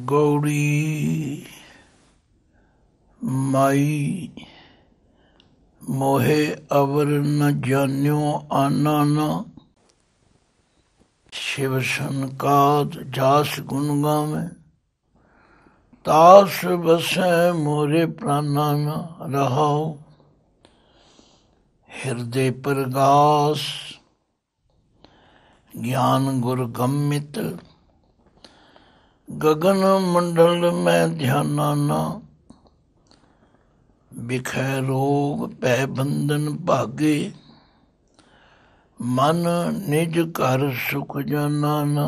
गौड़ी माई मोहे अवर न जान्यो आना न, शिव सनकाद जास गुण गावे, तास बसै मोरे प्राणा न रहाओ। हृदय प्रगास ज्ञान गुर गम्मित, गगन मंडल में ध्याना न, बिखै रोग पै बंधन भागे, मन निज घर सुख जाना न।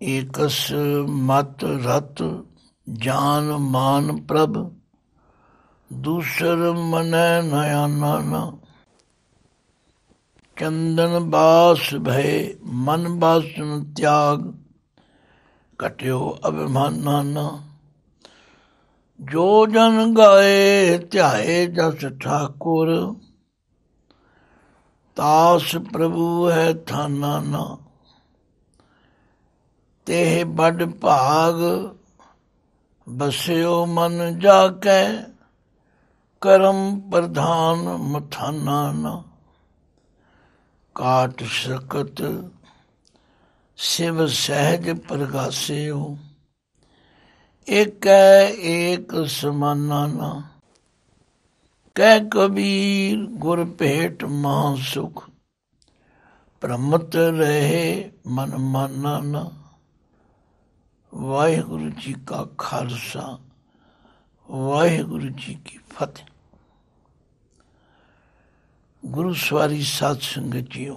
एकस मत रत जान मान प्रभ, दूसर मनै नयाना न। चंदन बास भय मन बासन त्याग, कट्यो अभिमाना न। जो जन गाए ध्याए जस ठाकुर, तास प्रभु है थाना न। तेह बड़ भाग बस्यो मन जाकै, करम प्रधान मथाना न। काट सकत शिव सहज प्रगास्यो, एक एक समाना न। कह कबीर गुर भेट महासुख, प्रमत रहे मन माना न। वाहिगुरु जी का खालसा, वाहिगुरु जी की फतेह। गुरु सवारी साध संगत जीओ,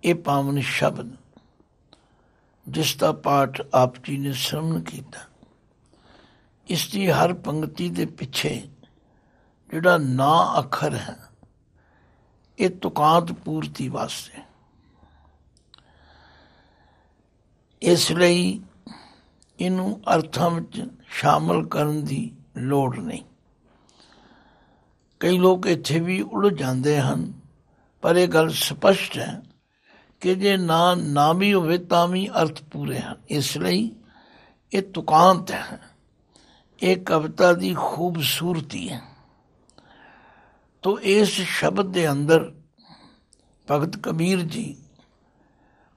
ये पावन शब्द जिसका पाठ आप जी ने श्रवण किया, इसकी हर पंक्ति के पिछे जिहड़ा ना अखर है, ये तुकांत पूर्ति वास्ते। इसलिए इनू अर्थां विच शामिल करन दी लोड़ नहीं। कई लोग इत्थे भी उलझ जाते हैं, पर यह गल स्पष्ट है कि जे ना भी होवे तां भी अर्थ पूरे हैं। इसलिए ये तुकांत है, ये कविता की खूबसूरती है। तो इस शब्द के अंदर भगत कबीर जी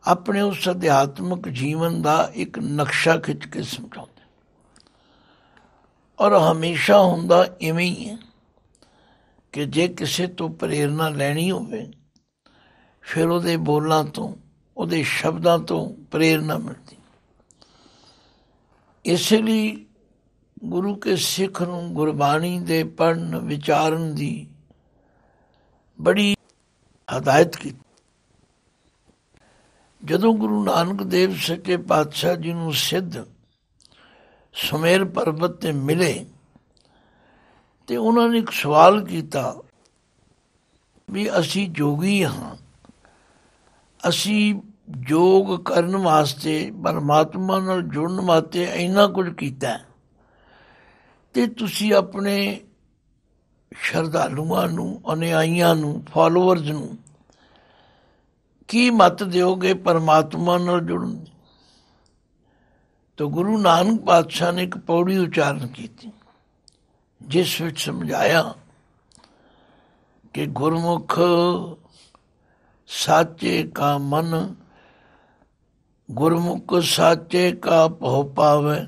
अपने उस अध्यात्मक जीवन का एक नक्शा खिंच के समझाते, और हमेशा हुंदा इवें ही है कि जे किसी तो प्रेरणा लैनी होवे, फिर उहदे बोलों तो, उहदे शब्दों तो प्रेरणा मिलती। इसलिए गुरु के सिख नूं गुरबाणी दे पढ़न विचारन दी बड़ी हदायत की। जदों गुरु नानक देव सच्चे पातशाह जी नूं सिद्ध सुमेर पर्वत ते मिले, ते उन्होंने एक सवाल किया भी असी जोगी हाँ, असी योग करन वास्ते परमात्मा नाल जुड़न वास्ते इन्ना कुछ कीता है, ते तुसी अपने श्रद्धालुआं नूं, अनुयायियां नूं, फॉलोअर्स नूं की मत दोगे परमात्मा नाल जुड़न दी? तो गुरु नानक पातशाह ने एक पौड़ी उच्चारण की, जिस विच समझाया कि गुरमुख साचे का मन, गुरमुख साचे का भौ पावे।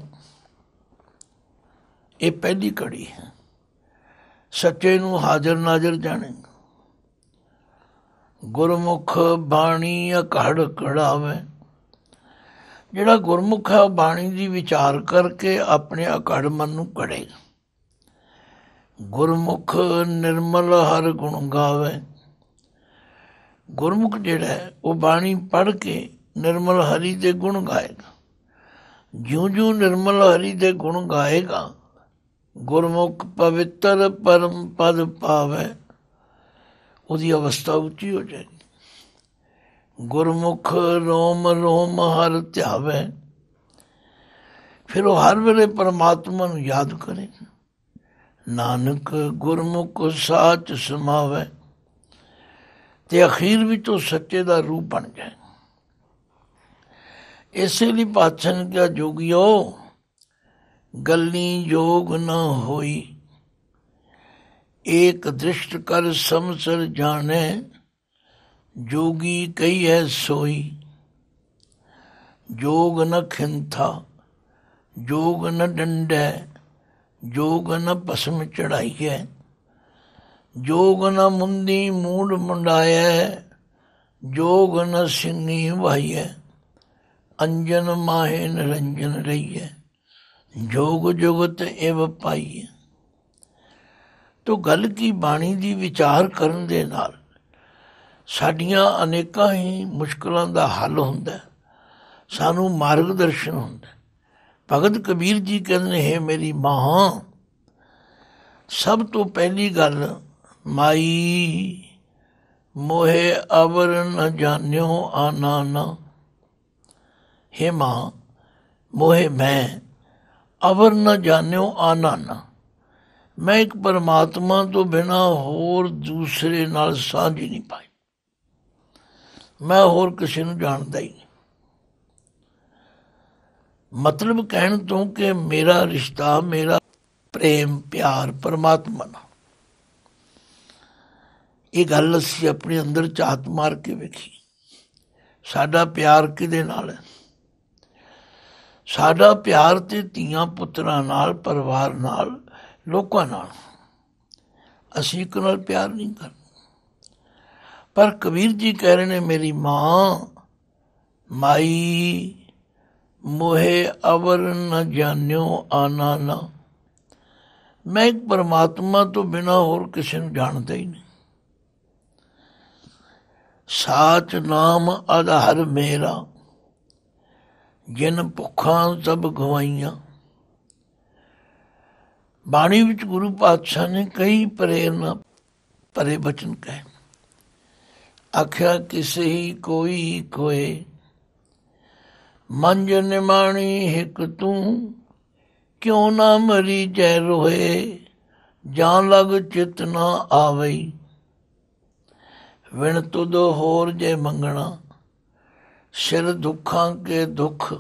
ये पहली कड़ी है। सच्चे नू हाजर नाजर जाने, गुरमुख बाणी अकड़ कड़ावे। जिहड़ा गुरमुख है बाणी की विचार करके अपने अकड़ मन नू कड़ेगा। गुरमुख निर्मल हर गुण गावे। गुरमुख जिहड़ा है वो बाणी पढ़ के निर्मल हरि दे गुण गाएगा। ज्यों ज्यों निर्मल हरि दे गुण गाएगा, गुरमुख पवित्र परम पद पावे, उसकी अवस्था उच्ची हो जाएगी। गुरमुख रोम रोम हर ध्यावे, फिर वो हर वेले परमात्मा नूं याद करेगा। ਨਾਨਕ ਗੁਰਮੁਖ ਸਾਚ ਸਮਾਵੈ। ਤੇ ਅਖੀਰ ਵਿੱਚ ਉਹ ਸੱਚੇ ਦਾ ਰੂਪ ਬਣ ਜਾਏ। ਇਸੇ ਲਈ ਪਾਤਸ਼ਾਹ ਨੇ ਕਿਹਾ, ਜੋਗੀਓ ਗੱਲੀ ਜੋਗ ਨਾ ਹੋਈ, ਏਕ ਦ੍ਰਿਸ਼ਟ ਕਰ ਸਮਸਰ ਜਾਣੈ, ਜੋਗੀ ਕਹੀਐ ਸੋਈ। ਜੋਗ ਨ ਖਿੰਥਾ ਜੋਗ ਨ ਡੰਡੈ, ਜੋਗ ਨ ਭਸਮ ਚੜਾਈਐ, ਜੋਗ ਨ ਮੁੰਦੀ ਮੂੰਡ ਮੁੰਡਾਇਐ, ਜੋਗ ਨ ਸਿੰਘੀ ਵਾਹੀਐ, ਅੰਜਨ ਮਾਹੇ ਨਿਰੰਜਨ ਰਹੀਐ, ਜੋਗ ਜੁਗਤ ਇਵ ਪਾਈਐ। ਤੋ ਗੱਲ ਕੀ ਬਾਣੀ ਦੀ ਵਿਚਾਰ ਕਰਨ ਦੇ ਨਾਲ ਸਾਡੀਆਂ ਅਨੇਕਾਂ ਹੀ ਮੁਸ਼ਕਲਾਂ ਦਾ ਹੱਲ ਹੁੰਦਾ, ਸਾਨੂੰ ਮਾਰਗਦਰਸ਼ਨ ਹੁੰਦਾ। ਭਗਤ ਕਬੀਰ ਜੀ ਕਹਿੰਦੇ ਨੇ, ਹੈ ਮੇਰੀ ਮਾਂ, ਸਭ ਤੋਂ ਪਹਿਲੀ ਗੱਲ, ਮਾਈ ਮੋਹੇ ਅਵਰ ਨ ਜਾਣਿਓ ਆਨਾ ਨਾ। ਹੇ ਮਾਂ, ਮੋਹੇ ਮੈਂ, ਅਵਰ ਨ ਜਾਣਿਓ ਆਨਾ ਨਾ। ਮੈਂ ਇੱਕ ਪਰਮਾਤਮਾ ਤੋਂ ਬਿਨਾਂ ਹੋਰ ਦੂਸਰੇ ਨਾਲ ਸਾਂਝ ਹੀ ਨਹੀਂ ਪਾਈ। ਮੈਂ ਹੋਰ ਕਿਸੇ ਨੂੰ ਜਾਣਦਾ ਹੀ ਨਹੀਂ। ਮਤਲਬ ਕਹਿਣ ਤੋਂ ਕਿ ਮੇਰਾ ਰਿਸ਼ਤਾ, ਮੇਰਾ ਪ੍ਰੇਮ ਪਿਆਰ ਪਰਮਾਤਮਾ ਨਾਲ। ਇਹ ਗੱਲ ਅਸੀਂ ਆਪਣੇ ਅੰਦਰ ਝਾਤ ਮਾਰ ਕੇ ਵੇਖੀ, ਸਾਡਾ ਪਿਆਰ ਕਿਹਦੇ ਨਾਲ ਹੈ? ਸਾਡਾ ਪਿਆਰ ਤੇ ਧੀਆਂ ਪੁੱਤਰਾਂ ਨਾਲ, ਪਰਿਵਾਰ ਨਾਲ, ਲੋਕਾਂ ਨਾਲ। ਅਸੀਂ ਇੱਕ ਨਾਲ ਪਿਆਰ ਨਹੀਂ ਕਰਦੇ। ਪਰ ਕਬੀਰ ਜੀ ਕਹਿ ਰਹੇ ਨੇ, ਮੇਰੀ ਮਾਂ ਮਾਈ ਮੋਹੇ ਅਵਰ ਨ ਜਾਣਿਓ ਆਨਾ ਨਾ। ਮੈਂ ਇੱਕ ਪਰਮਾਤਮਾ ਤੋਂ ਬਿਨਾਂ ਹੋਰ ਕਿਸੇ ਨੂੰ ਜਾਣਦਾ ਹੀ ਨਹੀਂ। ਸਾਚ ਨਾਮ ਆਧਾਰ ਮੇਰਾ, ਜਿਨ ਭੁੱਖਾਂ ਸਭ ਗਵਾਈਆਂ। ਬਾਣੀ ਵਿੱਚ ਗੁਰੂ ਪਾਤਸ਼ਾਹ ਨੇ ਕਈ ਪ੍ਰੇਰਨਾ ਭਰੇ ਬਚਨ ਕਹੇ। ਆਖਿਆ, ਕਿਸੇ ਹੀ ਕੋਈ ਕੋਏ, ਮੰਜ ਨਿਮਾਣੀ ਹਿਕ ਤੂੰ, ਕਿਉਂ ਨਾ ਮਰੀ ਜੈ ਰੋਏ, ਜਾਂ ਲਗ ਚਿਤ ਨਾ ਆਵਈ। ਵਿਣ ਤੁਧ ਹੋਰ ਜੇ ਮੰਗਣਾ, ਸਿਰ ਦੁੱਖਾਂ ਕੇ ਦੁੱਖ,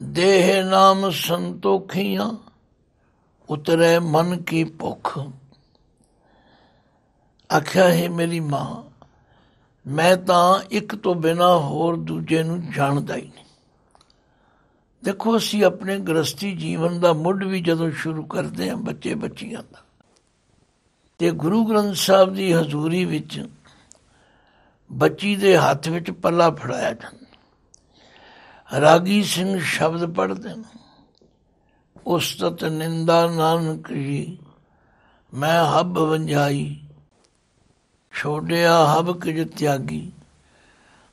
ਦੇਹ ਨਾਮ ਸੰਤੋਖੀਆਂ, ਉਤਰੇ ਮਨ ਕੀ ਭੁੱਖ। ਆਖਿਆ, ਹੈ ਮੇਰੀ ਮਾਂ, ਮੈਂ ਤਾਂ ਇੱਕ ਤੋਂ ਬਿਨਾਂ ਹੋਰ ਦੂਜੇ ਨੂੰ ਜਾਣਦਾ ਹੀ ਨਹੀਂ। ਦੇਖੋ, ਅਸੀਂ ਆਪਣੇ ਗ੍ਰਸਤੀ ਜੀਵਨ ਦਾ ਮੁੱਢ ਵੀ ਜਦੋਂ ਸ਼ੁਰੂ ਕਰਦੇ ਹਾਂ ਬੱਚੇ ਬੱਚੀਆਂ ਦਾ, ਤੇ ਗੁਰੂ ਗ੍ਰੰਥ ਸਾਹਿਬ ਦੀ ਹਜ਼ੂਰੀ ਵਿੱਚ ਬੱਚੀ ਦੇ ਹੱਥ ਵਿੱਚ ਪੱਲਾ ਫੜਾਇਆ ਜਾਂਦਾ। ਰਾਗੀ ਸਿੰਘ ਸ਼ਬਦ ਪੜ੍ਹਦੇ ਨੇ, ਉਸਤਤ ਨਿੰਦਾ ਨਾਨਕ ਜੀ, ਮੈਂ ਹੱਬ ਵੰਝਾਈ, ਛੋੜਿਆ ਹਬ ਕਿਜ ਤਿਆਗੀ।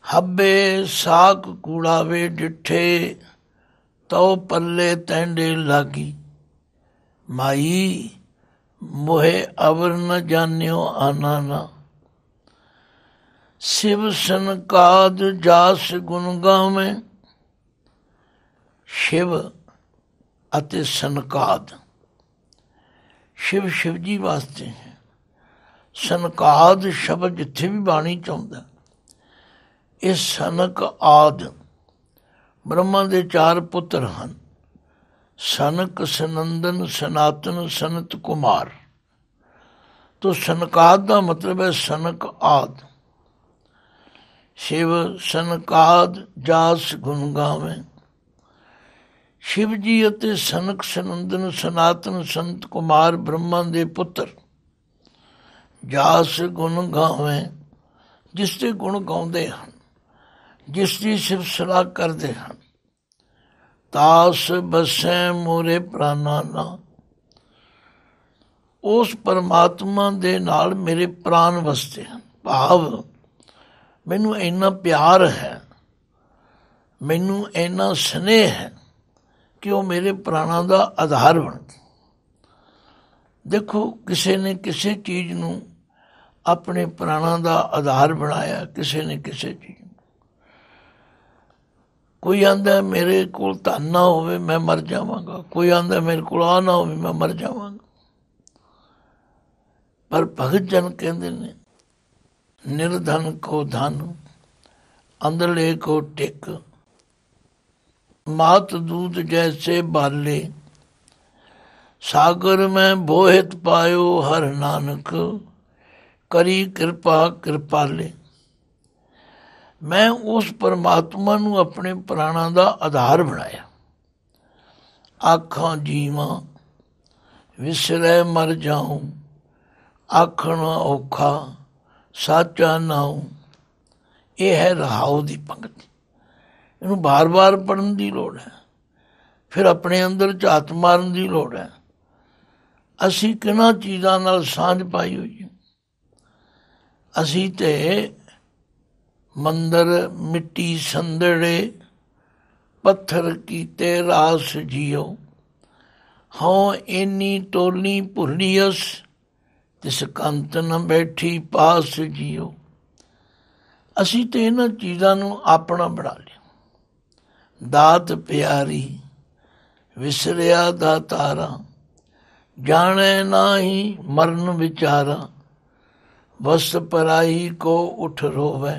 ਹੱਬੇ ਸਾਕ ਕੂੜਾਵੇ ਡਿੱਠੇ, ਤਉ ਪੱਲੇ ਤੈਂਡੇ ਲਾਗੀ। ਮਾਈ ਮੋਹੇ ਅਵਰ ਨ ਜਾਣਿਓ ਆਨਾ ਨਾ। ਸਿਵ ਸਨਕਾਦ ਜਾਸ ਗੁਣ ਗਾਵੇਂ। ਸ਼ਿਵ ਅਤੇ ਸਨਕਾਦ, ਸ਼ਿਵ ਸ਼ਿਵਜੀ ਵਾਸਤੇ ਹੈ। ਸਨਕਾਦ ਸ਼ਬਦ ਜਿੱਥੇ ਵੀ ਬਾਣੀ ਚ ਆਉਂਦਾ, ਇਹ ਸਨਕ ਆਦ ਬ੍ਰਹਮਾ ਦੇ 4 ਪੁੱਤਰ ਹਨ। ਸਨਕ, ਸਨੰਦਨ, ਸਨਾਤਨ, ਸਨਤ ਕੁਮਾਰ। ਤੋ ਸਨਕਾਦ ਦਾ ਮਤਲਬ ਹੈ ਸਨਕ ਆਦ। ਸ਼ਿਵ ਸਨਕਾਦ ਜਾਸ ਗੁਣ ਗਾਵੇਂ। ਸ਼ਿਵ ਜੀ ਅਤੇ ਸਨਕ, ਸਨੰਦਨ, ਸਨਾਤਨ, ਸੰਤ ਕੁਮਾਰ ਬ੍ਰਹਮਾ ਦੇ ਪੁੱਤਰ, ਜਾਸ ਗੁਣ ਗਾਵੇਂ, ਜਿਸ ਦੇ ਗੁਣ ਗਾਉਂਦੇ ਹਨ, ਜਿਸ ਦੀ ਸਿਫਤ ਸਲਾਹ ਕਰਦੇ ਹਨ। ਤਾਸ ਬਸੈ ਮੋਰੇ ਪ੍ਰਾਨਾ ਨਾ। ਉਸ ਪਰਮਾਤਮਾ ਦੇ ਨਾਲ ਮੇਰੇ ਪ੍ਰਾਨ ਵਸਦੇ ਹਨ। ਭਾਵ ਮੈਨੂੰ ਇੰਨਾ ਪਿਆਰ ਹੈ, ਮੈਨੂੰ ਇੰਨਾ ਸਨੇਹ ਹੈ ਕਿ ਉਹ ਮੇਰੇ ਪ੍ਰਾਣਾਂ ਦਾ ਆਧਾਰ ਬਣਦੇ। ਦੇਖੋ, ਕਿਸੇ ਨੇ ਕਿਸੇ ਚੀਜ਼ ਨੂੰ ਆਪਣੇ ਪ੍ਰਾਣਾਂ ਦਾ ਆਧਾਰ ਬਣਾਇਆ, ਕਿਸੇ ਨੇ ਕਿਸੇ ਚੀਜ਼ ਨੂੰ। ਕੋਈ ਆਂਦਾ ਮੇਰੇ ਕੋਲ ਧਨ ਨਾ ਹੋਵੇ ਮੈਂ ਮਰ ਜਾਵਾਂਗਾ, ਕੋਈ ਆਂਦਾ ਮੇਰੇ ਕੋਲ ਆ ਨਾ ਹੋਵੇ ਮੈਂ ਮਰ ਜਾਵਾਂਗਾ। ਪਰ ਭਗਤ ਜਨ ਕਹਿੰਦੇ ਨੇ ਨਿਰਧਨ ਕੋ ਧਨ, ਅੰਦਰਲੇ ਕੋ ਟਿਕ, ਮਾਤ ਦੂਤ ਜੈਸੇ ਬਾਲੇ, ਸਾਗਰ ਮੈਂ ਬੋਹਿਤ ਪਾਇਓ ਹਰ ਨਾਨਕ, ਕਰੀ ਕਿਰਪਾ ਕਿਰਪਾਲੇ। ਮੈਂ ਉਸ ਪਰਮਾਤਮਾ ਨੂੰ ਆਪਣੇ ਪ੍ਰਾਣਾਂ ਦਾ ਆਧਾਰ ਬਣਾਇਆ। ਆਖਾਂ ਜੀਵਾਂ ਵਿਸਰੈ ਮਰ ਜਾਉ, ਆਖਣ ਔਖਾ ਸਾਚਾ ਨਾਉ। ਇਹ ਹੈ ਰਹਾਉ ਦੀ ਪੰਗਤੀ। ਇਹਨੂੰ ਬਾਰ-ਬਾਰ ਪੜ੍ਹਨ ਦੀ ਲੋੜ ਹੈ, ਫਿਰ ਆਪਣੇ ਅੰਦਰ ਝਾਤ ਮਾਰਨ ਦੀ ਲੋੜ ਹੈ। ਅਸੀਂ ਕਿਹਨਾਂ ਚੀਜ਼ਾਂ ਨਾਲ ਸਾਂਝ ਪਾਈ ਹੋਈ ਹੈ? ਅਸੀਂ ਤੇ ਮੰਦਰ ਮਿੱਟੀ ਸੰਦੜੇ, ਪੱਥਰ ਕੀਤੇ ਰਾਸ ਜੀਓ। ਹਉ ਇੰਨੀ ਟੋਲੀ ਭੁਰਲੀਅਸ, ਤਿਸ ਕੰਤ ਨ ਬੈਠੀ ਪਾਸ ਜੀਓ। ਅਸੀਂ ਤੇ ਇਹਨਾਂ ਚੀਜ਼ਾਂ ਨੂੰ ਆਪਣਾ ਬਣਾ ਲਿਆ। ਦਾਤ ਪਿਆਰੀ ਵਿਸਰਿਆ ਦਾ ਤਾਰਾ, ਜਾਣੇ ਨਾਹੀ ਮਰਨ ਵਿਚਾਰਾ। ਵਸ ਪਰਾਈ ਕੋ ਉਠ ਰੋਵੈ,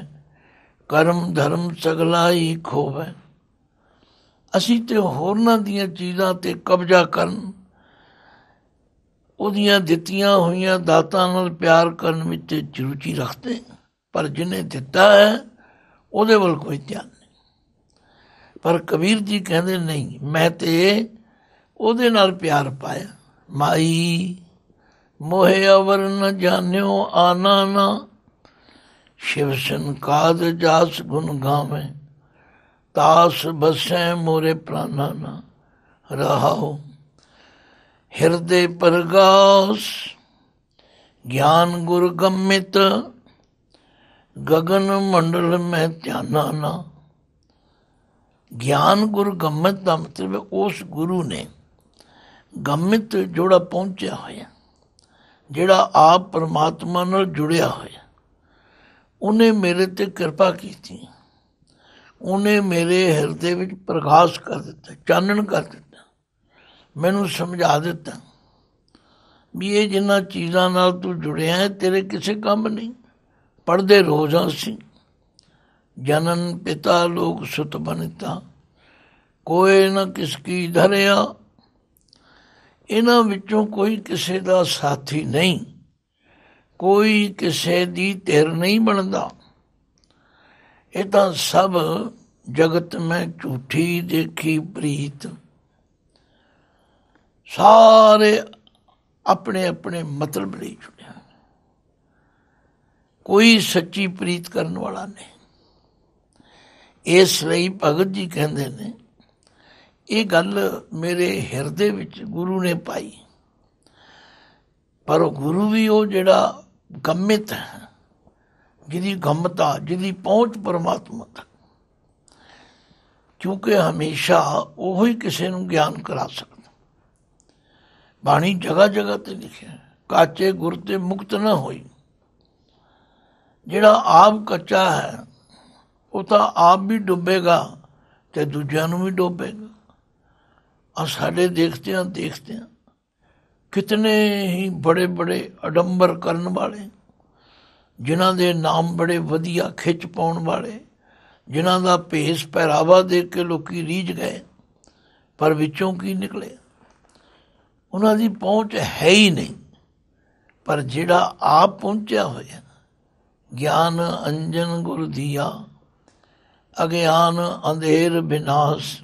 ਕਰਮ ਧਰਮ ਸਗਲਾ ਹੀ ਖੋਵੈ। ਅਸੀਂ ਤੇ ਹੋਰਨਾਂ ਦੀਆਂ ਚੀਜ਼ਾਂ ਤੇ ਕਬਜ਼ਾ ਕਰਨ, ਉਹਦੀਆਂ ਦਿੱਤੀਆਂ ਹੋਈਆਂ ਦਾਤਾਂ ਨਾਲ ਪਿਆਰ ਕਰਨ ਵਿੱਚ ਰੁਚੀ ਰੱਖਦੇ, ਪਰ ਜਿਹਨੇ ਦਿੱਤਾ ਹੈ ਉਹਦੇ ਵੱਲ ਕੋਈ ਧਿਆਨ ਨਹੀਂ। ਪਰ ਕਬੀਰ ਜੀ ਕਹਿੰਦੇ ਨਹੀਂ, ਮੈਂ ਤੇ ਉਹਦੇ ਨਾਲ ਪਿਆਰ ਪਾਇਆ। ਮਾਈ ਮੋਹਿ ਅਵਰ ਨ ਜਾਣਿਓ ਆਨਾ ਨਾ, ਸ਼ਿਵ ਸੰਕਾਦ ਜਾਸ ਗੁਣ ਗਾਵੇਂ। ਤਾਸ ਬਸੈ ਮੋਰੇ ਪ੍ਰਾਨਾ ਨਾ, ਰਹਾਉ ਹਿਰਦੇ ਪਰਗਾਸ। ਗਿਆਨ ਗੁਰ ਗੰਮਿਤ ਗਗਨ ਮੰਡਲ ਮੈਂ ਧਿਆਨਾ ਨਾ। ਗਿਆਨ ਗੁਰ ਗੰਮਿਤ ਦਾ ਮਤਲਬ ਉਸ ਗੁਰੂ ਨੇ, ਗੰਮਿਤ ਜਿਹੜਾ ਪਹੁੰਚਿਆ ਹੋਇਆ, ਜਿਹੜਾ ਆਪ ਪਰਮਾਤਮਾ ਨਾਲ ਜੁੜਿਆ ਹੋਇਆ, ਉਹਨੇ ਮੇਰੇ ਤੇ ਕਿਰਪਾ ਕੀਤੀ। ਉਹਨੇ ਮੇਰੇ ਹਿਰਦੇ ਵਿੱਚ ਪ੍ਰਕਾਸ਼ ਕਰ ਦਿੱਤਾ, ਚਾਨਣ ਕਰ ਦਿੱਤਾ, ਮੈਨੂੰ ਸਮਝਾ ਦਿੱਤਾ ਵੀ ਇਹ ਜਿਨ੍ਹਾਂ ਚੀਜ਼ਾਂ ਨਾਲ ਤੂੰ ਜੁੜਿਆ ਹੈ ਤੇਰੇ ਕਿਸੇ ਕੰਮ ਨਹੀਂ। ਪੜ੍ਹਦੇ ਰੋਜ਼ ਅਸੀਂ, ਜਨਨ ਪਿਤਾ ਲੋਕ ਸੁਤ ਬਨਿਤਾ, ਕੋਏ ਨਾ ਕਿਸ ਕੀ ਧਰਿਆ। ਇਹਨਾਂ ਵਿੱਚੋਂ ਕੋਈ ਕਿਸੇ ਦਾ ਸਾਥੀ ਨਹੀਂ, ਕੋਈ ਕਿਸੇ ਦੀ ਧਿਰ ਨਹੀਂ ਬਣਦਾ। ਇਹ ਤਾਂ ਸਭ ਜਗਤ ਮੈਂ ਝੂਠੀ ਦੇਖੀ ਪ੍ਰੀਤ। ਸਾਰੇ ਆਪਣੇ ਆਪਣੇ ਮਤਲਬ ਲਈ ਜੁੜਿਆ, ਕੋਈ ਸੱਚੀ ਪ੍ਰੀਤ ਕਰਨ ਵਾਲਾ ਨਹੀਂ। ਇਸ ਲਈ ਭਗਤ ਜੀ ਕਹਿੰਦੇ ਨੇ ਇਹ ਗੱਲ ਮੇਰੇ ਹਿਰਦੇ ਵਿੱਚ ਗੁਰੂ ਨੇ ਪਾਈ। ਪਰ ਉਹ ਗੁਰੂ ਵੀ ਉਹ ਜਿਹੜਾ ਗੰਮਿਤ ਹੈ, ਜਿਹਦੀ ਗੰਮਤਾ, ਜਿਹਦੀ ਪਹੁੰਚ ਪਰਮਾਤਮਾ ਤੱਕ, ਕਿਉਂਕਿ ਹਮੇਸ਼ਾ ਉਹੋ ਹੀ ਕਿਸੇ ਨੂੰ ਗਿਆਨ ਕਰਾ ਸਕਦਾ। ਬਾਣੀ ਜਗ੍ਹਾ ਜਗ੍ਹਾ ਤੇ ਲਿਖਿਆ, ਕਾਚੇ ਗੁਰ ਤੇ ਮੁਕਤ ਨਾ ਹੋਈ। ਜਿਹੜਾ ਆਪ ਕੱਚਾ ਹੈ ਉਹ ਤਾਂ ਆਪ ਵੀ ਡੁੱਬੇਗਾ ਤੇ ਦੂਜਿਆਂ ਨੂੰ ਵੀ ਡੁੱਬੇਗਾ। ਆ ਸਾਡੇ ਦੇਖਦਿਆਂ ਕਿਤਨੇ ਹੀ ਬੜੇ ਬੜੇ ਅਡੰਬਰ ਕਰਨ ਵਾਲੇ, ਜਿਨ੍ਹਾਂ ਦੇ ਨਾਮ ਬੜੇ ਵਧੀਆ ਖਿੱਚ ਪਾਉਣ ਵਾਲੇ, ਜਿਨ੍ਹਾਂ ਦਾ ਭੇਸ ਪਹਿਰਾਵਾ ਦੇਖ ਕੇ ਲੋਕੀ ਰੀਝ ਗਏ, ਪਰ ਵਿੱਚੋਂ ਕੀ ਨਿਕਲੇ? ਉਹਨਾਂ ਦੀ ਪਹੁੰਚ ਹੈ ਹੀ ਨਹੀਂ। ਪਰ ਜਿਹੜਾ ਆਪ ਪਹੁੰਚਿਆ ਹੋਇਆ, ਗਿਆਨ ਅੰਜਨ ਗੁਰ ਦੀਆ, ਅਗਿਆਨ ਅੰਧੇਰ ਵਿਨਾਸ਼।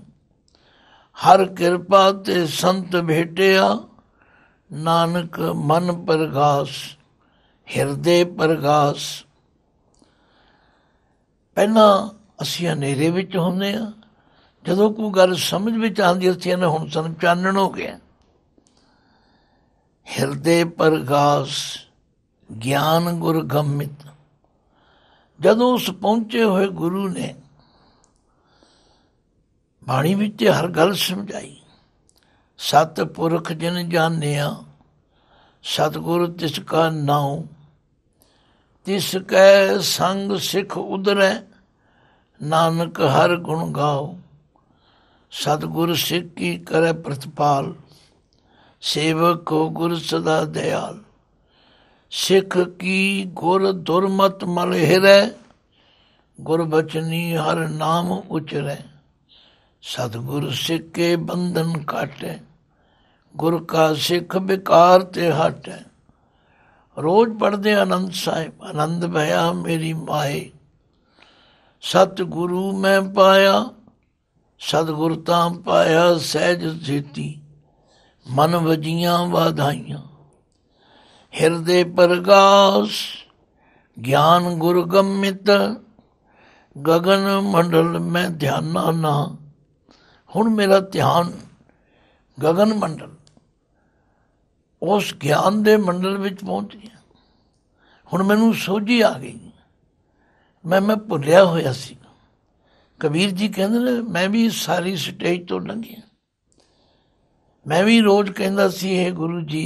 ਹਰ ਕਿਰਪਾ ਤੇ ਸੰਤ ਭੇਟਿਆ, ਨਾਨਕ ਮਨ ਪ੍ਰਗਾਸ, ਹਿਰਦੇ ਪ੍ਰਗਾਸ। ਪਹਿਲਾਂ ਅਸੀਂ ਹਨੇਰੇ ਵਿੱਚ ਹੁੰਦੇ ਹਾਂ, ਜਦੋਂ ਕੋਈ ਗੱਲ ਸਮਝ ਵਿੱਚ ਆਉਂਦੀ ਅਸੀਂ ਨੇ ਹੁਣ ਸਾਨੂੰ ਚਾਨਣ ਹੋ ਗਿਆ। ਹਿਰਦੇ ਪ੍ਰਗਾਸ ਗਿਆਨ ਗੁਰ ਗੰਮਿਤ। ਜਦੋਂ ਉਸ ਪਹੁੰਚੇ ਹੋਏ ਗੁਰੂ ਨੇ ਬਾਣੀ ਵਿੱਚ ਹਰ ਗੱਲ ਸਮਝਾਈ। ਸਤ ਪੁਰਖ ਜਿਨ ਜਾਣਿਆ, ਸਤਿਗੁਰ ਤਿਸ ਕਾ ਨਾਉ। ਤਿਸ ਕੈ ਸੰਗ ਸਿੱਖ ਉਧਰੈ, ਨਾਨਕ ਹਰ ਗੁਣ ਗਾਓ। ਸਤਿਗੁਰ ਸਿੱਖ ਕੀ ਕਰੈ ਪ੍ਰਤਪਾਲ, ਸੇਵਕ ਕੋ ਗੁਰ ਸਦਾ ਦਇਆਲ। सिख की गुर दुर्मत मल हिरै, गुर बचनी हर नाम उचरै, सतगुर सिख के बंधन काटै, गुर का सिख बेकार ते हटै। रोज पढ़दे आनंद साहिब, आनंद भया मेरी माए, सतगुरु मैं पाया, सतगुर तां पाया सहज सेती, मन वजियां वाधाइयां, हिरदे परगास ज्ञान गुर गमित, गगन मंडल मैं ध्याना ना। हुण मेरा ध्यान गगन मंडल उस ਗਿਆਨ ਦੇ ਮੰਡਲ ਵਿੱਚ ਪਹੁੰਚ ਗਿਆ। ਹੁਣ ਮੈਨੂੰ ਸੋਝੀ ਆ ਗਈ, ਮੈਂ ਭੁੱਲਿਆ ਹੋਇਆ ਸੀ। ਕਬੀਰ ਜੀ ਕਹਿੰਦੇ ਨੇ ਮੈਂ ਵੀ ਸਾਰੀ ਸਟੇਜ ਤੋਂ ਲੰਘਿਆ। ਮੈਂ ਵੀ ਰੋਜ਼ ਕਹਿੰਦਾ ਸੀ ਇਹ ਗੁਰੂ ਜੀ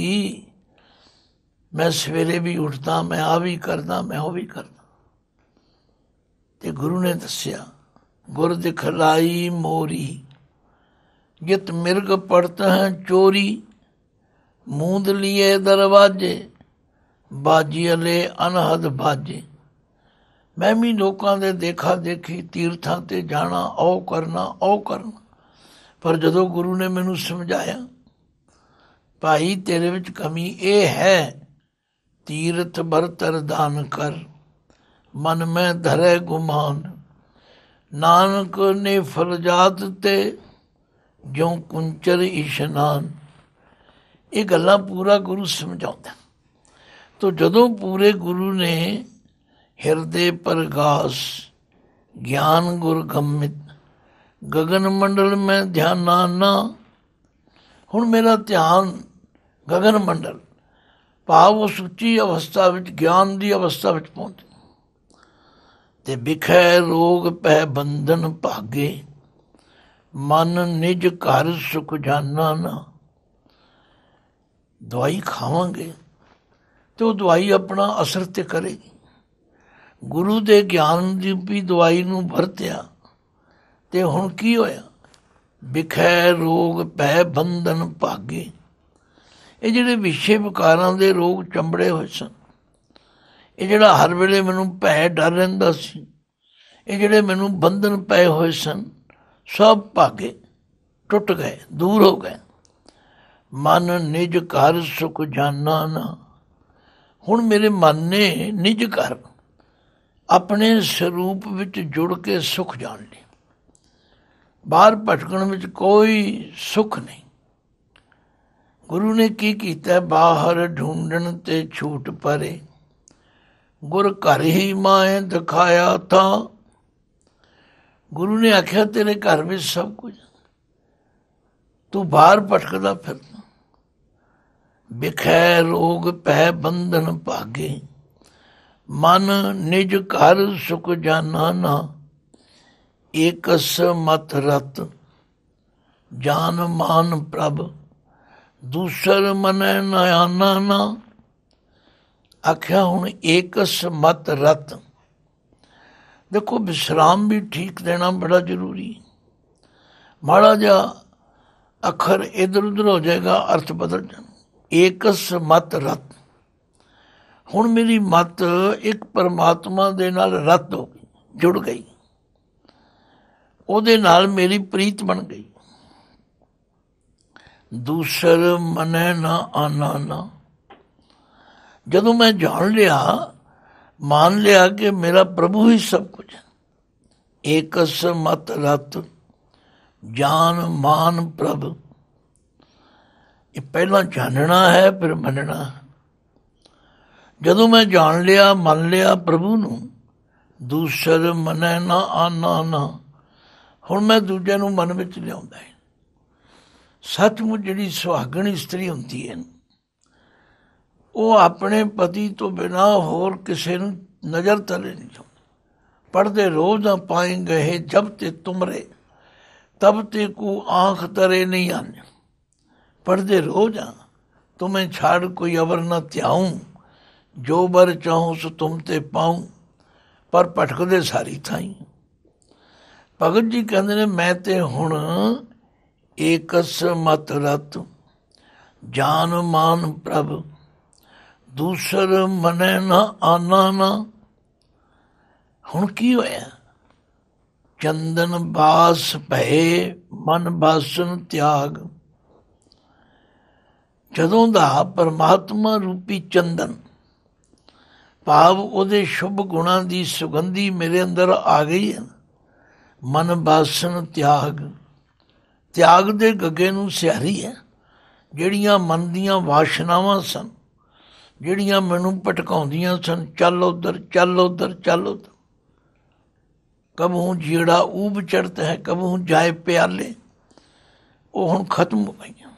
ਮੈਂ ਸਵੇਰੇ ਵੀ ਉੱਠਦਾ, ਮੈਂ ਆ ਵੀ ਕਰਦਾ, ਮੈਂ ਉਹ ਵੀ ਕਰਦਾ। ਤੇ ਗੁਰੂ ਨੇ ਦੱਸਿਆ ਗੁਰ ਦਿਖਲਾਈ ਮੋਰੀ, ਜਿਤ ਮਿਰਗ ਪੜਤ ਹੈ ਚੋਰੀ, ਮੂੰਦ ਲੀਏ ਦਰਵਾਜੇ, ਬਾਜੀ ਅਲੇ ਅਨਹਦ ਬਾਜੇ। ਮੈਂ ਵੀ ਲੋਕਾਂ ਦੇ ਦੇਖਾ ਦੇਖੀ ਤੀਰਥਾਂ 'ਤੇ ਜਾਣਾ, ਉਹ ਕਰਨਾ। ਪਰ ਜਦੋਂ ਗੁਰੂ ਨੇ ਮੈਨੂੰ ਸਮਝਾਇਆ ਭਾਈ ਤੇਰੇ ਵਿੱਚ ਕਮੀ ਇਹ ਹੈ, ਤੀਰਥ ਬਰਤਰ ਦਾਨ ਕਰ, ਮਨ ਮੈਂ ਧਰੇ ਗੁਮਾਨ, ਨਾਨਕ ਨੇ ਫਰਜਾਤ ਤੇ ਜਿਉਂ ਕੁੰਚਰ ਇਸ਼ਨਾਨ। ਇਹ ਗੱਲਾਂ ਪੂਰਾ ਗੁਰੂ ਸਮਝਾਉਂਦਾ। ਤੋ ਜਦੋਂ ਪੂਰੇ ਗੁਰੂ ਨੇ ਹਿਰਦੇ ਪ੍ਰਗਾਸ ਗਿਆਨ ਗੁਰ ਗੰਮਿਤ, ਗਗਨ ਮੰਡਲ ਮੈਂ ਧਿਆਨਾ ਨਾ। ਹੁਣ ਮੇਰਾ ਧਿਆਨ ਗਗਨ ਮੰਡਲ ਭਾਵ ਉਸ ਉੱਚੀ ਅਵਸਥਾ ਵਿੱਚ, ਗਿਆਨ ਦੀ ਅਵਸਥਾ ਵਿੱਚ ਪਹੁੰਚੇ। ਤੇ ਬਿਖੈ ਰੋਗ ਪੈ ਬੰਧਨ ਭਾਗੇ, ਮਨ ਨਿਜ ਘਰ ਸੁਖ ਜਾਨਾ ਨਾ। ਦਵਾਈ ਖਾਵਾਂਗੇ ਤੇ ਉਹ ਦਵਾਈ ਆਪਣਾ ਅਸਰ ਤੇ ਕਰੇਗੀ। ਗੁਰੂ ਦੇ ਗਿਆਨ ਦੀ ਵੀ ਦਵਾਈ ਨੂੰ ਵਰਤਿਆ ਤੇ ਹੁਣ ਕੀ ਹੋਇਆ? ਬਿਖੈ ਰੋਗ ਪੈ ਬੰਧਨ ਭਾਗੇ। ਇਹ ਜਿਹੜੇ ਵਿਸ਼ੇ ਵਿਕਾਰਾਂ ਦੇ ਰੋਗ ਚੰਬੜੇ ਹੋਏ ਸਨ, ਇਹ ਜਿਹੜਾ ਹਰ ਵੇਲੇ ਮੈਨੂੰ ਭੈ ਡਰ ਰਹਿੰਦਾ ਸੀ, ਇਹ ਜਿਹੜੇ ਮੈਨੂੰ ਬੰਧਨ ਪਏ ਹੋਏ ਸਨ, ਸਭ ਭਾਗੇ, ਟੁੱਟ ਗਏ, ਦੂਰ ਹੋ ਗਏ। ਮਨ ਨਿਜ ਘਰ ਸੁਖ ਜਾਨਾ ਨਾ। ਹੁਣ ਮੇਰੇ ਮਨ ਨੇ ਨਿਜ ਘਰ ਆਪਣੇ ਸਰੂਪ ਵਿੱਚ ਜੁੜ ਕੇ ਸੁਖ ਜਾਣ ਲਿਆ। ਬਾਹਰ ਭਟਕਣ ਵਿੱਚ ਕੋਈ ਸੁੱਖ ਨਹੀਂ। ਗੁਰੂ ਨੇ ਕੀ ਕੀਤਾ? ਬਾਹਰ ਢੂੰਡਣ ਤੇ ਛੂਟ ਪਰੇ, ਗੁਰ ਘਰ ਹੀ ਮਾਏ ਦਿਖਾਇਆ ਤਾਂ। ਗੁਰੂ ਨੇ ਆਖਿਆ ਤੇਰੇ ਘਰ ਵਿੱਚ ਸਭ ਕੁਝ, ਤੂੰ ਬਾਹਰ ਭਟਕਦਾ ਫਿਰਦਾ। ਬਿਖੈ ਰੋਗ ਪੈ ਬੰਧਨ ਭਾਗੇ, ਮਨ ਨਿਜ ਘਰ ਸੁਖ ਜਾਨਾ ਨਾ। ਏਕਸ ਮਤ ਰਤ ਜਾਨ ਮਾਨ ਪ੍ਰਭ, ਦੂਸਰ ਮਨੈ ਨਯਾਨਾ ਨਾ। ਆਖਿਆ ਹੁਣ ਏਕਸ ਮਤ ਰਤ। ਦੇਖੋ ਵਿਸ਼ਰਾਮ ਵੀ ਠੀਕ ਦੇਣਾ ਬੜਾ ਜ਼ਰੂਰੀ। ਮਾੜਾ ਜਿਹਾ ਅੱਖਰ ਇੱਧਰ ਉੱਧਰ ਹੋ ਜਾਏਗਾ, ਅਰਥ ਬਦਲ ਜਾਣਾ। ਏਕਸ ਮਤ ਰਤ। ਹੁਣ ਮੇਰੀ ਮਤ ਇੱਕ ਪਰਮਾਤਮਾ ਦੇ ਨਾਲ ਰਤ ਹੋ ਗਈ, ਜੁੜ ਗਈ, ਉਹਦੇ ਨਾਲ ਮੇਰੀ ਪ੍ਰੀਤ ਬਣ ਗਈ। ਦੂਸਰ ਮਨੈ ਨਾ ਆਨਾ ਨਾ। ਜਦੋਂ ਮੈਂ ਜਾਣ ਲਿਆ, ਮੰਨ ਲਿਆ ਕਿ ਮੇਰਾ ਪ੍ਰਭੂ ਹੀ ਸਭ ਕੁਝ ਹੈ। ਏਕਸ ਮਤ ਰਤ ਜਾਨ ਮਾਨ ਪ੍ਰਭ। ਇਹ ਪਹਿਲਾਂ ਜਾਣਨਾ ਹੈ, ਫਿਰ ਮੰਨਣਾ। ਜਦੋਂ ਮੈਂ ਜਾਣ ਲਿਆ, ਮੰਨ ਲਿਆ ਪ੍ਰਭੂ ਨੂੰ, ਦੂਸਰ ਮਨੈ ਨਾ ਆਨਾ ਨਾ। ਹੁਣ ਮੈਂ ਦੂਜੇ ਨੂੰ ਮਨ ਵਿੱਚ ਲਿਆਉਂਦਾ ਹੈ। ਸੱਚਮੁੱਚ ਜਿਹੜੀ ਸੁਹਾਗਣ ਇਸਤਰੀ ਹੁੰਦੀ ਹੈ, ਉਹ ਆਪਣੇ ਪਤੀ ਤੋਂ ਬਿਨਾਂ ਹੋਰ ਕਿਸੇ ਨੂੰ ਨਜ਼ਰ ਤਲੇ ਨਹੀਂ ਚਾਹੁੰਦੀ। ਪੜ੍ਹਦੇ ਰੋਜ਼ ਨਾ ਪਾਏ ਗਏ ਜਬ ਤੇ ਤੁਮਰੇ, ਤਬ ਤੇ ਕੋ ਆਂਖ ਤਰੇ ਨਹੀਂ ਆਨੇ। पढ़ते रोज तुम्हें छाड़ कोई अवर न त्याऊं, जो बर चाहूं सो तुम ते पाऊं। पर भटकदे सारी थाई। भगत जी कहते ने मैं ते हुण एकस मत रत जान मान प्रभ, ਦੂਸਰ ਮਨੈ ਨਾ ਆਨਾ ਨਾ। ਹੁਣ ਕੀ ਹੋਇਆ? ਚੰਦਨ ਬਾਸ ਭਏ ਮਨ ਬਾਸਨ ਤਿਆਗ। ਜਦੋਂ ਦਾ ਪਰਮਾਤਮਾ ਰੂਪੀ ਚੰਦਨ ਭਾਵ ਉਹਦੇ ਸ਼ੁਭ ਗੁਣਾਂ ਦੀ ਸੁਗੰਧੀ ਮੇਰੇ ਅੰਦਰ ਆ ਗਈ ਹੈ, ਮਨ ਬਾਸਨ ਤਿਆਗ, ਤਿਆਗ ਦੇ ਗੱਗੇ ਨੂੰ ਸਿਹਾਰੀ ਹੈ। ਜਿਹੜੀਆਂ ਮਨ ਦੀਆਂ ਵਾਸ਼ਨਾਵਾਂ ਸਨ, ਜਿਹੜੀਆਂ ਮੈਨੂੰ ਭਟਕਾਉਂਦੀਆਂ ਸਨ, ਚੱਲ ਉੱਧਰ ਚੱਲ ਉੱਧਰ ਚੱਲ ਉੱਧਰ, ਕਬਹੂ ਜਿਹੜਾ ਊਬ ਚੜ੍ਹਤ ਹੈ ਕਬਹੂ ਜਾਏ ਪਿਆਲੇ, ਉਹ ਹੁਣ ਖਤਮ ਹੋ ਗਈਆਂ।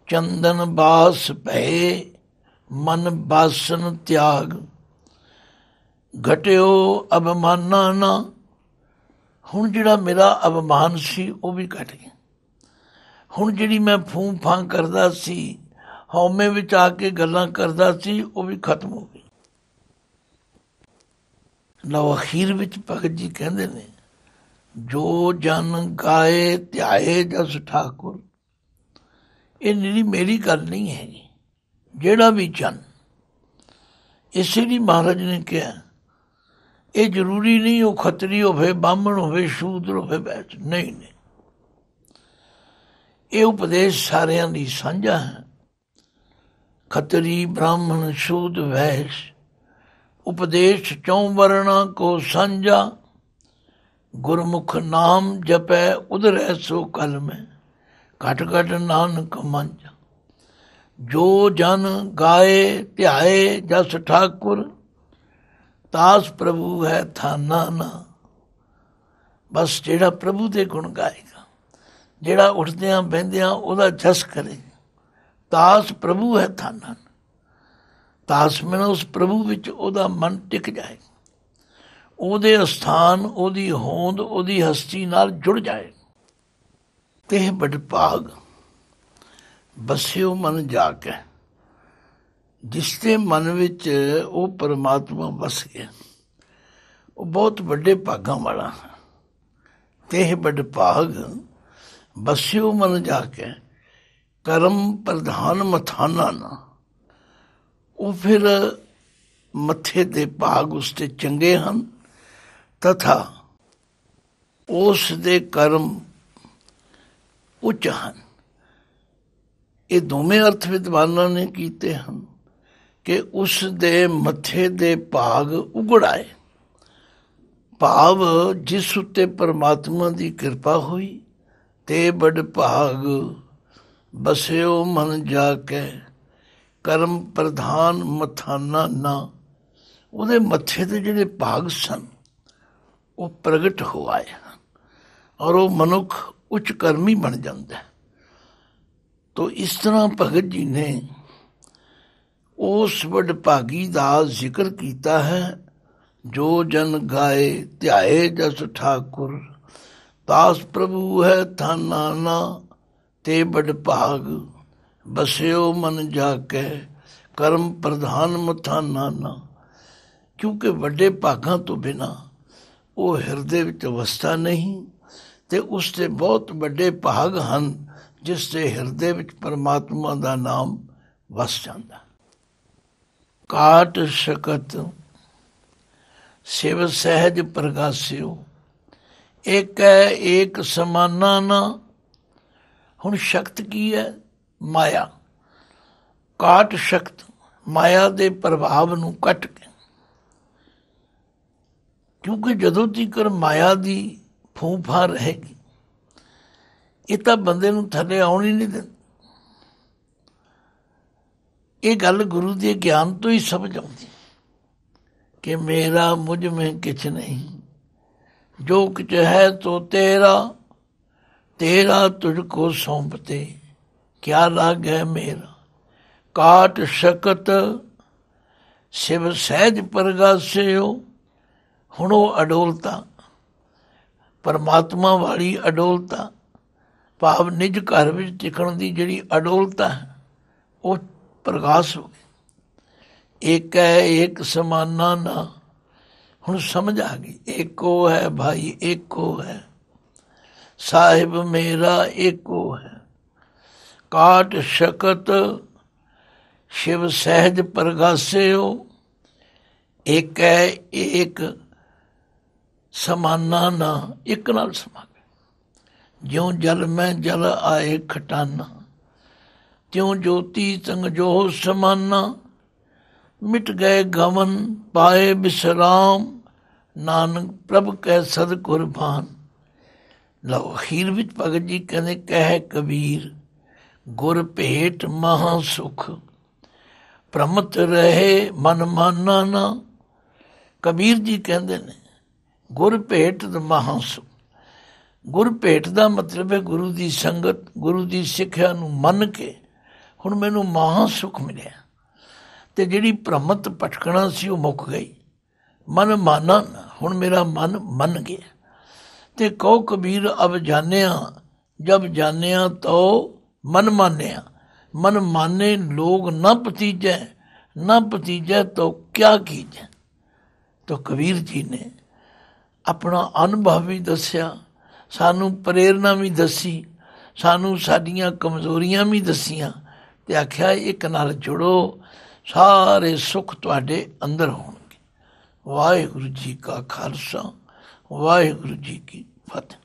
ਚੰਦਨ ਬਾਸ ਭਏ ਮਨ ਬਾਸਨ ਤਿਆਗ। ਘਟਿਓ ਅਭਿਮਾਨਾ ਨਾ। ਹੁਣ ਜਿਹੜਾ ਮੇਰਾ ਅਭਿਮਾਨ ਸੀ ਉਹ ਵੀ ਘਟ ਗਿਆ। ਹੁਣ ਜਿਹੜੀ ਮੈਂ ਫੂੰ ਫਾਂ ਕਰਦਾ ਸੀ, ਹਉਮੈ ਵਿੱਚ ਆ ਕੇ ਗੱਲਾਂ ਕਰਦਾ ਸੀ, ਉਹ ਵੀ ਖਤਮ ਹੋ ਗਈ। ਲਓ ਅਖੀਰ ਵਿੱਚ ਭਗਤ ਜੀ ਕਹਿੰਦੇ ਨੇ, ਜੋ ਜਨ ਗਾਏ ਧਿਆਏ ਜਸ ਠਾਕੁਰ। ਇਹ ਨਿਰੀ ਮੇਰੀ ਗੱਲ ਨਹੀਂ ਹੈਗੀ, ਜਿਹੜਾ ਵੀ ਜਨ, ਇਸੇ ਲਈ ਮਹਾਰਾਜ ਨੇ ਕਿਹਾ ਇਹ ਜ਼ਰੂਰੀ ਨਹੀਂ ਉਹ ਖੱਤਰੀ ਹੋਵੇ, ਬਾਹਮਣ ਹੋਵੇ, ਸ਼ੂਦਰ ਹੋਵੇ, ਵੈਸ਼ ਨਹੀਂ। ਇਹ ਉਪਦੇਸ਼ ਸਾਰਿਆਂ ਲਈ ਸਾਂਝਾ ਹੈ। ਖੱਤਰੀ ਬ੍ਰਾਹਮਣ ਸ਼ੂਦ ਵੈਸ਼, ਉਪਦੇਸ਼ ਚੌਂ ਵਰਣਾ ਕੋ ਸਾਂਝਾ। ਗੁਰਮੁਖ ਨਾਮ ਜਪੈ ਉਧਰੈ ਸੋ ਕਲ ਮੈਂ, ਘਟ ਘਟ ਨਾਨਕ ਮੰਝ। ਜੋ ਜਨ ਗਾਏ ਧਿਆਏ ਜਸ ਠਾਕੁਰ, ਤਾਸ ਪ੍ਰਭੂ ਹੈ ਥਾਨਾ ਨਾ। ਬਸ ਜਿਹੜਾ ਪ੍ਰਭੂ ਦੇ ਗੁਣ ਗਾਏਗਾ, ਜਿਹੜਾ ਉੱਠਦਿਆਂ ਬਹਿੰਦਿਆਂ ਉਹਦਾ ਜਸ ਕਰੇ, ਤਾਸ ਪ੍ਰਭੂ ਹੈ ਥਾਨਾ। ਤਾਸ ਮੈਨੂੰ ਉਸ ਪ੍ਰਭੂ ਵਿੱਚ ਉਹਦਾ ਮਨ ਟਿਕ ਜਾਏ, ਉਹਦੇ ਅਸਥਾਨ, ਉਹਦੀ ਹੋਂਦ, ਉਹਦੀ ਹਸਤੀ ਨਾਲ ਜੁੜ ਜਾਏ। ਤੇ ਬਡਭਾਗ ਬਸਿਓ ਮਨ ਜਾ ਕੇ, ਜਿਸ ਦੇ ਮਨ ਵਿੱਚ ਉਹ ਪਰਮਾਤਮਾ ਵਸ ਗਿਆ, ਉਹ ਬਹੁਤ ਵੱਡੇ ਭਾਗਾਂ ਵਾਲਾ ਹੈ। ਤੇ ਬਡਭਾਗ ਬਸਿਓ ਮਨ ਜਾ ਕੇ, ਕਰਮ ਪ੍ਰਧਾਨ ਮਥਾਨਾ ਨਾ। ਉਹ ਫਿਰ ਮੱਥੇ ਦੇ ਭਾਗ ਉਸ ਤੇ ਚੰਗੇ ਹਨ, ਤਥਾ ਉਸ ਦੇ ਕਰਮ ਉੱਚ ਹਨ। ਇਹ ਦੋਵੇਂ ਅਰਥ ਵਿਦਵਾਨਾਂ ਨੇ ਕੀਤੇ ਹਨ ਕਿ ਉਸ ਦੇ ਮੱਥੇ ਦੇ ਭਾਗ ਉਗੜਾਏ, ਭਾਵ ਜਿਸ ਉੱਤੇ ਪਰਮਾਤਮਾ ਦੀ ਕਿਰਪਾ ਹੋਈ। ਤੇ ਬਡਭਾਗ ਬਸਿਓ ਮਨ ਜਾ ਕੇ, ਕਰਮ ਪ੍ਰਧਾਨ ਮਥਾਨਾ ਨਾ। ਉਹਦੇ ਮੱਥੇ ਦੇ ਜਿਹੜੇ ਭਾਗ ਸਨ ਉਹ ਪ੍ਰਗਟ ਹੋ ਆਏ ਹਨ, ਔਰ ਉਹ ਮਨੁੱਖ ਉੱਚ ਕਰਮੀ ਬਣ ਜਾਂਦਾ ਹੈ। ਤੋ ਇਸ ਤਰ੍ਹਾਂ ਭਗਤ ਜੀ ਨੇ ਉਸ ਵਡਭਾਗੀ ਦਾ ਜ਼ਿਕਰ ਕੀਤਾ ਹੈ, ਜੋ ਜਨ ਗਾਏ ਧਿਆਏ ਜਸ ਠਾਕੁਰ, ਤਾਸ ਪ੍ਰਭੂ ਹੈ ਥਾਨਾ ਨਾ। ਤੇ ਬਡਭਾਗ ਬਸਿਓ ਮਨ ਜਾ ਕੇ, ਕਰਮ ਪ੍ਰਧਾਨ ਮਥਾਨਾ ਨਾ। ਕਿਉਂਕਿ ਵੱਡੇ ਭਾਗਾਂ ਤੋਂ ਬਿਨਾਂ ਉਹ ਹਿਰਦੇ ਵਿੱਚ ਵਸਦਾ ਨਹੀਂ, ਤੇ ਉਸ ਦੇ ਬਹੁਤ ਵੱਡੇ ਭਾਗ ਹਨ ਜਿਸ ਦੇ ਹਿਰਦੇ ਵਿੱਚ ਪਰਮਾਤਮਾ ਦਾ ਨਾਮ ਵਸ ਜਾਂਦਾ। ਕਾਟ ਸਕਤ ਸਿਵ ਸਹਿਜ ਪ੍ਰਗਾਸਿਓ, ਏਕੈ ਏਕ ਸਮਾਨਾ ਨਾ। ਹੁਣ ਸ਼ਕਤ ਕੀ ਹੈ? ਮਾਇਆ। ਕਾਟ ਸ਼ਕਤ, ਮਾਇਆ ਦੇ ਪ੍ਰਭਾਵ ਨੂੰ ਕੱਟ ਕੇ, ਕਿਉਂਕਿ ਜਦੋਂ ਤੀਕਰ ਮਾਇਆ ਦੀ ਫੂਫਾ ਰਹੇਗੀ, ਇਹ ਤਾਂ ਬੰਦੇ ਨੂੰ ਥੱਲੇ ਆਉਣ ਹੀ ਨਹੀਂ ਦਿੰਦੀ। ਇਹ ਗੱਲ ਗੁਰੂ ਦੇ ਗਿਆਨ ਤੋਂ ਹੀ ਸਮਝ ਆਉਂਦੀ ਕਿ ਮੇਰਾ ਮੁਝ ਮੇਂ ਕਿਛ ਨਹੀਂ, ਜੋ ਕੁਛ ਹੈ ਤੋ ਤੇਰਾ, ਤੇਰਾ ਤੁਝ ਕੋ ਸੌਂਪਤੇ, ਕਿਆ ਲਾਗ ਹੈ ਮੇਰਾ। ਕਾਟ ਸਕਤ ਸਿਵ ਸਹਿਜ ਪ੍ਰਗਾਸਿਓ। ਹੁਣ ਉਹ ਅਡੋਲਤਾ, ਪਰਮਾਤਮਾ ਵਾਲੀ ਅਡੋਲਤਾ, ਭਾਵ ਨਿਜ ਘਰ ਵਿੱਚ ਟਿਕਣ ਦੀ ਜਿਹੜੀ ਅਡੋਲਤਾ ਹੈ, ਉਹ ਪ੍ਰਗਾਸ ਹੋ ਗਈ। ਏਕ ਹੈ ਏਕ ਸਮਾਨਾ ਨਾ। ਹੁਣ ਸਮਝ ਆ ਗਈ, ਏਕੋ ਹੈ ਭਾਈ, ਏਕੋ ਹੈ ਸਾਹਿਬ ਮੇਰਾ, ਏਕੋ ਹੈ। ਕਾਟ ਸਕਤ शिव सहज प्रगासियो, एक है एक समाना ना, एक नाल समावे। ज्यों जल में जल आए खटाना, त्यों ज्योति संग जो समाना। मिट गए गमन पाए विश्राम, नानक प्रभ कै सद कुर्बान। ਲਓ ਅਖੀਰ ਵਿੱਚ ਭਗਤ ਜੀ ਕਹਿੰਦੇ ਕਹਿ ਕਬੀਰ, ਗੁਰ ਭੇਟ ਮਹਾ ਸੁਖ, ਭ੍ਰਮਤ ਰਹੇ ਮਨ ਮਾਨਾ ਨਾ। ਕਬੀਰ ਜੀ ਕਹਿੰਦੇ ਨੇ ਗੁਰ ਭੇਟ ਮਹਾ ਸੁਖ। ਗੁਰ ਭੇਟ ਦਾ ਮਤਲਬ ਹੈ ਗੁਰੂ ਦੀ ਸੰਗਤ, ਗੁਰੂ ਦੀ ਸਿੱਖਿਆ ਨੂੰ ਮੰਨ ਕੇ ਹੁਣ ਮੈਨੂੰ ਮਹਾ ਸੁਖ ਮਿਲਿਆ, ਅਤੇ ਜਿਹੜੀ ਭ੍ਰਮਤ ਭਟਕਣਾ ਸੀ ਉਹ ਮੁੱਕ ਗਈ। ਮਨ ਮਾਨਾ ਨਾ, ਹੁਣ ਮੇਰਾ ਮਨ ਮੰਨ ਗਿਆ। ਤੇ ਕਹੋ ਕਬੀਰ ਅਬ ਜਾਨਿਆ, ਜਬ ਜਾਨਿਆ ਤੋ ਮਨ ਮਾਨਿਆ। ਮਨ ਮਾਨੇ ਲੋਗ ਨਾ ਭਤੀਜੈ, ਨਾ ਭਤੀਜੈ ਤੋ ਕਿਆ ਕੀਜੈ। ਤੋ ਕਬੀਰ ਜੀ ਨੇ ਆਪਣਾ ਅਨੁਭਵ ਵੀ ਦੱਸਿਆ, ਸਾਨੂੰ ਪ੍ਰੇਰਨਾ ਵੀ ਦੱਸੀ, ਸਾਨੂੰ ਸਾਡੀਆਂ ਕਮਜ਼ੋਰੀਆਂ ਵੀ ਦੱਸੀਆਂ, ਅਤੇ ਆਖਿਆ ਇੱਕ ਨਾਲ ਜੁੜੋ, ਸਾਰੇ ਸੁੱਖ ਤੁਹਾਡੇ ਅੰਦਰ ਹੋਣਗੇ। ਵਾਹਿਗੁਰੂ ਜੀ ਕਾ ਖਾਲਸਾ, ਵਾਹਿਗੁਰੂ ਜੀ ਕੀ ਫਤਿਹ।